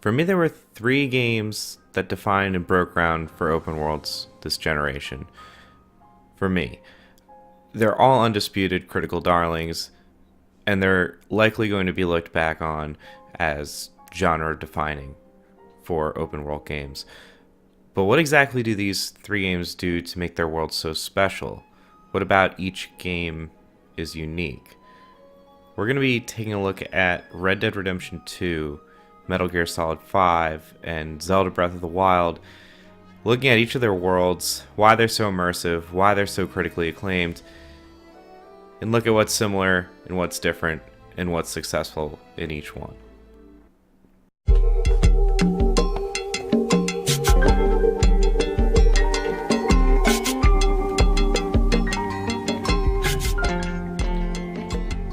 For me, there were three games that defined and broke ground for open worlds this generation. For me, they're all undisputed critical darlings, and they're likely going to be looked back on as genre defining for open world games. But what exactly do these three games do to make their worlds so special? What about each game is unique? We're going to be taking a look at Red Dead Redemption 2, Metal Gear Solid 5, and Zelda Breath of the Wild, looking at each of their worlds, why they're so immersive, why they're so critically acclaimed, and look at what's similar and what's different and what's successful in each one.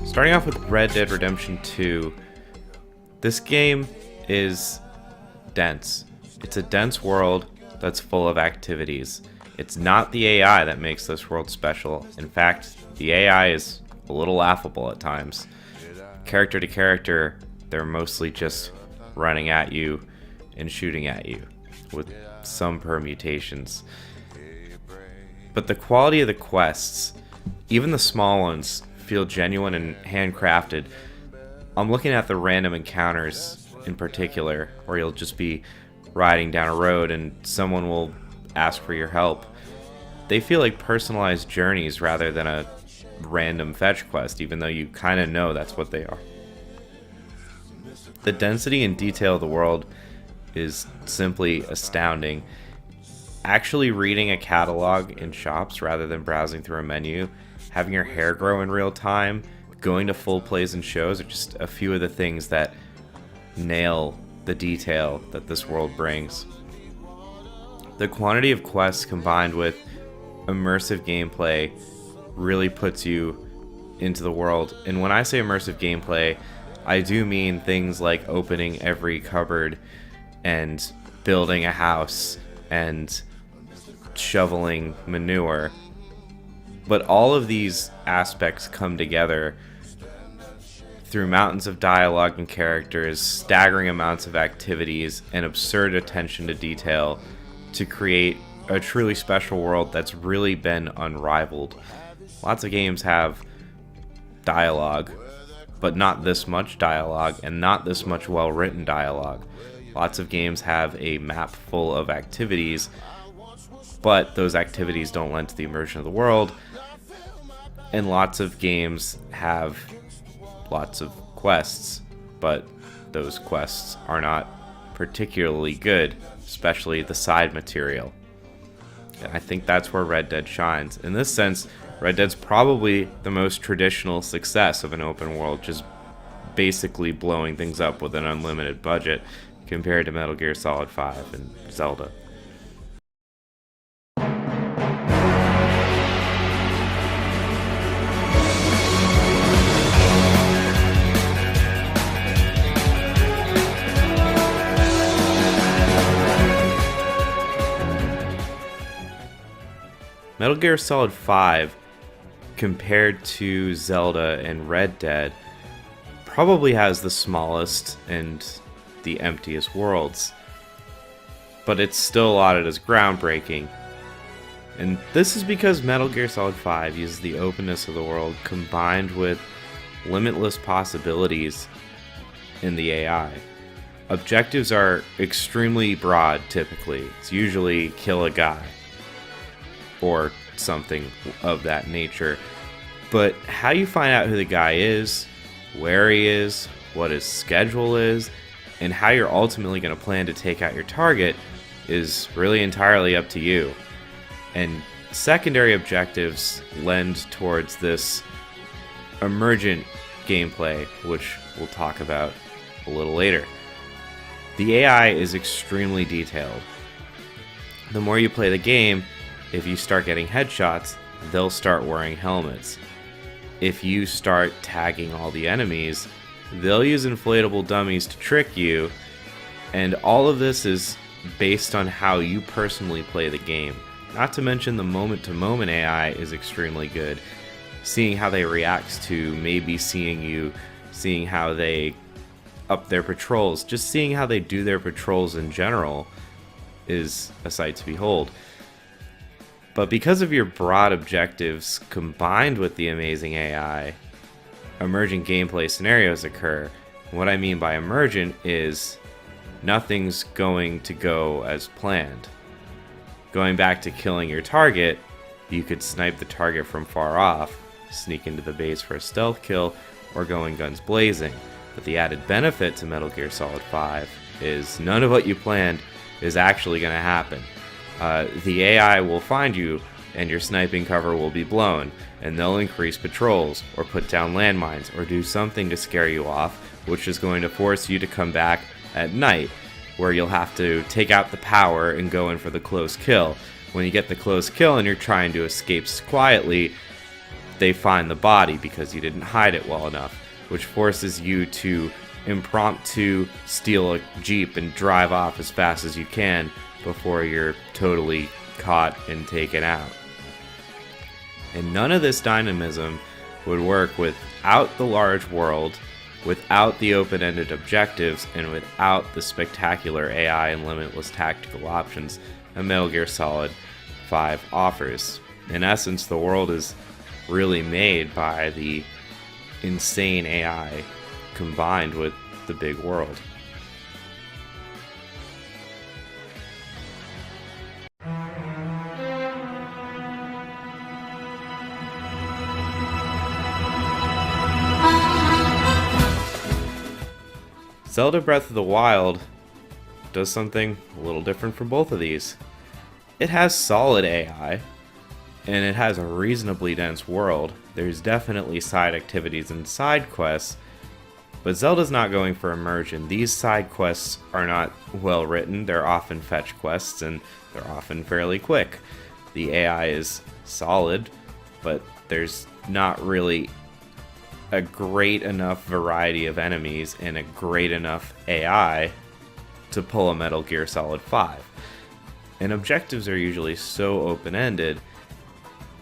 Starting off with Red Dead Redemption 2, this game is dense. It's a dense world that's full of activities. It's not the AI that makes this world special. In fact, the AI is a little laughable at times. Character to character, they're mostly just running at you and shooting at you, with some permutations. But the quality of the quests, even the small ones, feel genuine and handcrafted. I'm looking at the random encounters in particular, where you'll just be riding down a road and someone will ask for your help. They feel like personalized journeys rather than a random fetch quest, even though you kind of know that's what they are. The density and detail of the world is simply astounding. Actually reading a catalog in shops rather than browsing through a menu, having your hair grow in real time, going to full plays and shows are just a few of the things that nail the detail that this world brings. The quantity of quests combined with immersive gameplay really puts you into the world. And when I say immersive gameplay, I do mean things like opening every cupboard and building a house and shoveling manure. But all of these aspects come together through mountains of dialogue and characters, staggering amounts of activities, and absurd attention to detail to create a truly special world that's really been unrivaled. Lots of games have dialogue, but not this much dialogue and not this much well-written dialogue. Lots of games have a map full of activities, but those activities don't lend to the immersion of the world. And lots of games have lots of quests, but those quests are not particularly good, especially the side material. And I think that's where Red Dead shines. In this sense, Red Dead's probably the most traditional success of an open world, just basically blowing things up with an unlimited budget compared to Metal Gear Solid 5 and Zelda. Metal Gear Solid 5, compared to Zelda and Red Dead, probably has the smallest and the emptiest worlds, but it's still lauded as groundbreaking. And this is because Metal Gear Solid 5 uses the openness of the world combined with limitless possibilities in the AI. Objectives are extremely broad typically. It's usually kill a guy or something of that nature. But how you find out who the guy is, where he is, what his schedule is, and how you're ultimately going to plan to take out your target is really entirely up to you. And secondary objectives lend towards this emergent gameplay, which we'll talk about a little later. The AI is extremely detailed. The more you play the game, if you start getting headshots, they'll start wearing helmets. If you start tagging all the enemies, they'll use inflatable dummies to trick you, and all of this is based on how you personally play the game. Not to mention the moment-to-moment AI is extremely good. Seeing how they react to maybe seeing you, seeing how they up their patrols. Just seeing how they do their patrols in general is a sight to behold. But because of your broad objectives combined with the amazing AI, emergent gameplay scenarios occur. What I mean by emergent is nothing's going to go as planned. Going back to killing your target, you could snipe the target from far off, sneak into the base for a stealth kill, or go in guns blazing. But the added benefit to Metal Gear Solid 5 is none of what you planned is actually going to happen. The AI will find you and your sniping cover will be blown, and they'll increase patrols, or put down landmines, or do something to scare you off, which is going to force you to come back at night, where you'll have to take out the power and go in for the close kill. When you get the close kill and you're trying to escape quietly, they find the body because you didn't hide it well enough, which forces you to impromptu steal a Jeep and drive off as fast as you can before you're totally caught and taken out. And none of this dynamism would work without the large world, without the open-ended objectives, and without the spectacular AI and limitless tactical options that Metal Gear Solid 5 offers. In essence, the world is really made by the insane AI combined with the big world. Zelda Breath of the Wild does something a little different from both of these. It has solid AI, and it has a reasonably dense world. There's definitely side activities and side quests, but Zelda's not going for immersion. These side quests are not well written, they're often fetch quests, and they're often fairly quick. The AI is solid, but there's not really a great enough variety of enemies and a great enough AI to pull a Metal Gear Solid 5. And objectives are usually so open-ended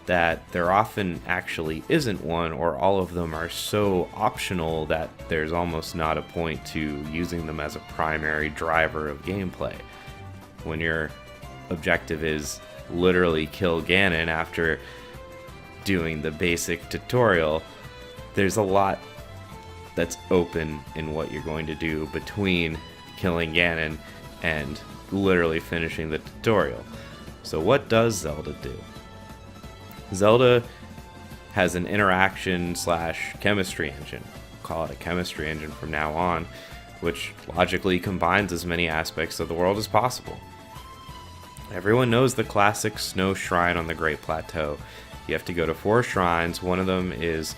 that there often actually isn't one, or all of them are so optional that there's almost not a point to using them as a primary driver of gameplay. When your objective is literally kill Ganon after doing the basic tutorial, there's a lot that's open in what you're going to do between killing Ganon and literally finishing the tutorial. So what does Zelda do? Zelda has an interaction / chemistry engine. We'll call it a chemistry engine from now on, which logically combines as many aspects of the world as possible. Everyone knows the classic snow shrine on the Great Plateau. You have to go to 4 shrines. One of them is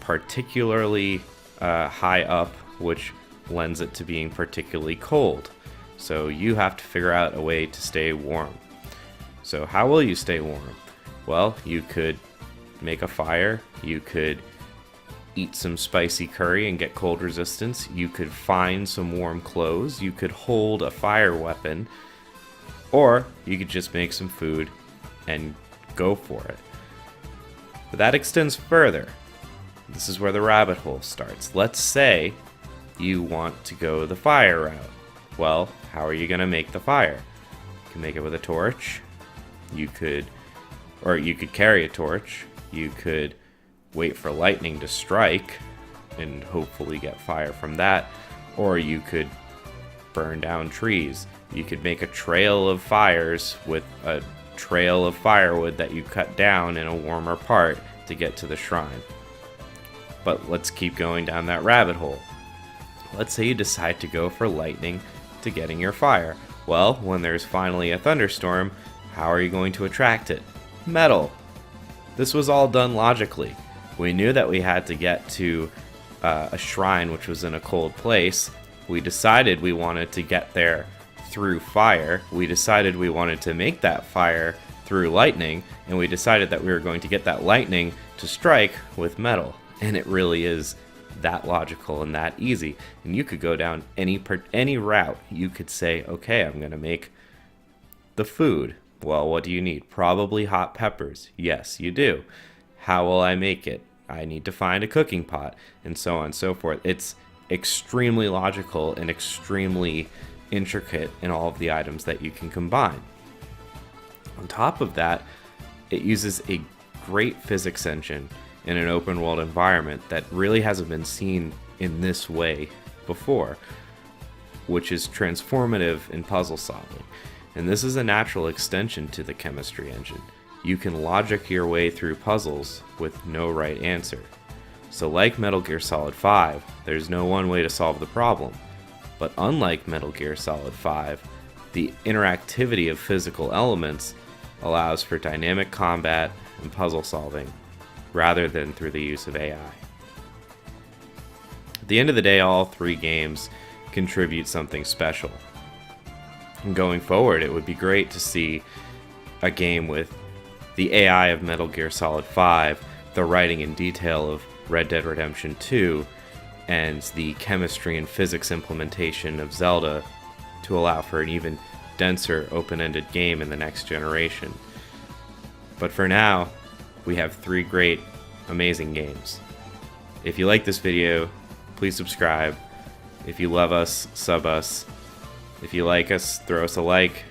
particularly high up, which lends it to being particularly cold. So you have to figure out a way to stay warm. So how will you stay warm? Well, you could make a fire, you could eat some spicy curry and get cold resistance, you could find some warm clothes, you could hold a fire weapon, or you could just make some food and go for it. But that extends further. This is where the rabbit hole starts. Let's say you want to go the fire route. Well, how are you going to make the fire? You can make it with a torch. You could carry a torch. You could wait for lightning to strike and hopefully get fire from that. Or you could burn down trees. You could make a trail of fires with a trail of firewood that you cut down in a warmer part to get to the shrine. But let's keep going down that rabbit hole. Let's say you decide to go for lightning to getting your fire. Well, when there's finally a thunderstorm, how are you going to attract it? Metal. This was all done logically. We knew that we had to get to a shrine which was in a cold place. We decided we wanted to get there through fire. We decided we wanted to make that fire through lightning, and we decided that we were going to get that lightning to strike with metal. And it really is that logical and that easy. And you could go down any route. You could say, okay, I'm going to make the food. Well, what do you need? Probably hot peppers. Yes, you do. How will I make it? I need to find a cooking pot, and so on and so forth. It's extremely logical and extremely intricate in all of the items that you can combine. On top of that, it uses a great physics engine in an open world environment that really hasn't been seen in this way before, which is transformative in puzzle solving. And this is a natural extension to the chemistry engine. You can logic your way through puzzles with no right answer. So like Metal Gear Solid 5, there's no one way to solve the problem. But unlike Metal Gear Solid 5, the interactivity of physical elements allows for dynamic combat and puzzle solving, rather than through the use of AI. At the end of the day, all three games contribute something special. And going forward, it would be great to see a game with the AI of Metal Gear Solid 5, the writing and detail of Red Dead Redemption 2, and the chemistry and physics implementation of Zelda to allow for an even denser, open-ended game in the next generation. But for now, we have three great, amazing games. If you like this video, please subscribe. If you love us, sub us. If you like us, throw us a like,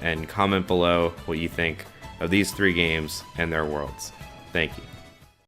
and comment below what you think of these three games and their worlds. Thank you.